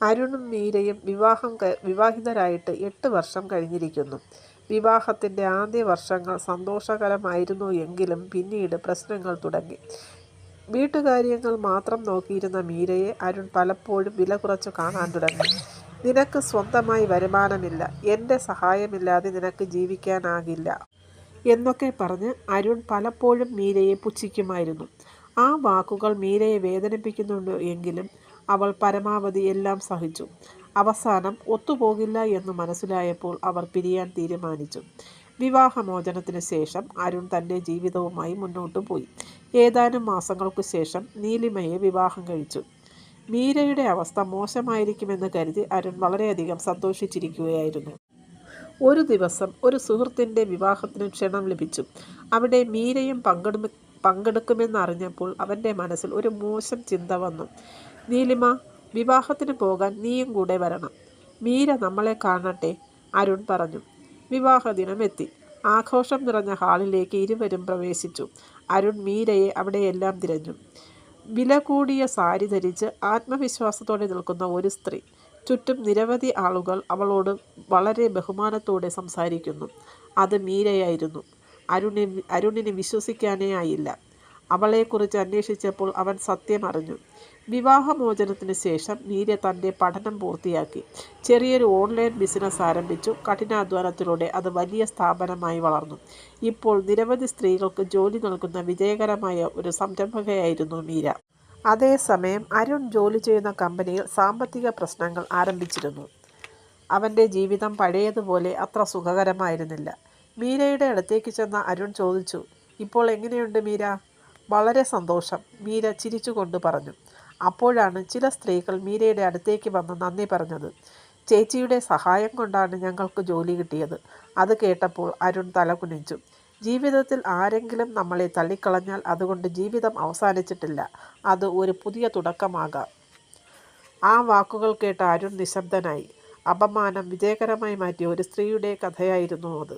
അരുണും മീരയും വിവാഹിതരായിട്ട് 8 വർഷം കഴിഞ്ഞിരിക്കുന്നു. വിവാഹത്തിൻ്റെ ആദ്യ വർഷങ്ങൾ സന്തോഷകരമായിരുന്നു എങ്കിലും പിന്നീട് പ്രശ്നങ്ങൾ തുടങ്ങി. വീട്ടുകാര്യങ്ങൾ മാത്രം നോക്കിയിരുന്ന മീരയെ അരുൺ പലപ്പോഴും വില കുറച്ചു കാണാൻ തുടങ്ങി. നിനക്ക് സ്വന്തമായി വരുമാനമില്ല, എൻ്റെ സഹായമില്ലാതെ നിനക്ക് ജീവിക്കാനാകില്ല എന്നൊക്കെ പറഞ്ഞ് അരുൺ പലപ്പോഴും മീരയെ പുച്ഛിക്കുമായിരുന്നു. ആ വാക്കുകൾ മീരയെ വേദനിപ്പിക്കുന്നുണ്ട് എങ്കിലും അവൾ പരമാവധി എല്ലാം സഹിച്ചു. അവസാനം ഒത്തുപോകില്ല എന്ന് മനസ്സിലായപ്പോൾ അവർ പിരിയാൻ തീരുമാനിച്ചു. വിവാഹമോചനത്തിന് ശേഷം അരുൺ തൻ്റെ ജീവിതവുമായി മുന്നോട്ടു പോയി. ഏതാനും മാസങ്ങൾക്കു ശേഷം നീലിമയെ വിവാഹം കഴിച്ചു. മീരയുടെ അവസ്ഥ മോശമായിരിക്കുമെന്ന് കരുതി അരുൺ വളരെയധികം സന്തോഷിച്ചിരിക്കുകയായിരുന്നു. ഒരു ദിവസം ഒരു സുഹൃത്തിൻ്റെ വിവാഹത്തിന് ക്ഷണം ലഭിച്ചു. അവിടെ മീരയും പങ്കെടുക്കുമെന്നറിഞ്ഞപ്പോൾ അവൻ്റെ മനസ്സിൽ ഒരു മോശം ചിന്ത വന്നു. നീലിമ, വിവാഹത്തിന് പോകാൻ നീയും കൂടെ വരണം. മീര നമ്മളെ കാണട്ടെ, അരുൺ പറഞ്ഞു. വിവാഹദിനം എത്തി. ആഘോഷം നിറഞ്ഞ ഹാളിലേക്ക് ഇരുവരും പ്രവേശിച്ചു. അരുൺ മീരയെ അവിടെയെല്ലാം തിരഞ്ഞു. വില കൂടിയ സാരി ധരിച്ച് ആത്മവിശ്വാസത്തോടെ നിൽക്കുന്ന ഒരു സ്ത്രീ. ചുറ്റും നിരവധി ആളുകൾ അവളോട് വളരെ ബഹുമാനത്തോടെ സംസാരിക്കുന്നു. അത് മീരയായിരുന്നു. അരുണിന് വിശ്വസിക്കാനേ ആയില്ല. അവളെക്കുറിച്ച് അന്വേഷിച്ചപ്പോൾ അവൻ സത്യം അറിഞ്ഞു. വിവാഹമോചനത്തിന് ശേഷം മീര തൻ്റെ പഠനം പൂർത്തിയാക്കി. ചെറിയൊരു ഓൺലൈൻ ബിസിനസ് ആരംഭിച്ചു. കഠിനാധ്വാനത്തിലൂടെ അത് വലിയ സ്ഥാപനമായി വളർന്നു. ഇപ്പോൾ നിരവധി സ്ത്രീകൾക്ക് ജോലി നൽകുന്ന വിജയകരമായ ഒരു സംരംഭകയായിരുന്നു മീര. അതേസമയം അരുൺ ജോലി ചെയ്യുന്ന കമ്പനിയിൽ സാമ്പത്തിക പ്രശ്നങ്ങൾ ആരംഭിച്ചിരുന്നു. അവൻ്റെ ജീവിതം പഴയതുപോലെ അത്ര സുഖകരമായിരുന്നില്ല. മീരയുടെ അടുത്തേക്ക് ചെന്ന അരുൺ ചോദിച്ചു, ഇപ്പോൾ എങ്ങനെയുണ്ട് മീര? വളരെ സന്തോഷം, മീര ചിരിച്ചുകൊണ്ട് പറഞ്ഞു. അപ്പോഴാണ് ചില സ്ത്രീകൾ മീരയുടെ അടുത്തേക്ക് വന്ന് നന്ദി പറഞ്ഞത്. ചേച്ചിയുടെ സഹായം കൊണ്ടാണ് ഞങ്ങൾക്ക് ജോലി കിട്ടിയത്. അത് കേട്ടപ്പോൾ അരുൺ തലകുനിച്ചു. ജീവിതത്തിൽ ആരെങ്കിലും നമ്മളെ തള്ളിക്കളഞ്ഞാൽ അതുകൊണ്ട് ജീവിതം അവസാനിച്ചിട്ടില്ല, അത് ഒരു പുതിയ തുടക്കമാകാം. ആ വാക്കുകൾ കേട്ട അരുൺ നിശബ്ദനായി. അപമാനം വിജയകരമായി മാറ്റിയ ഒരു സ്ത്രീയുടെ കഥയായിരുന്നു അത്.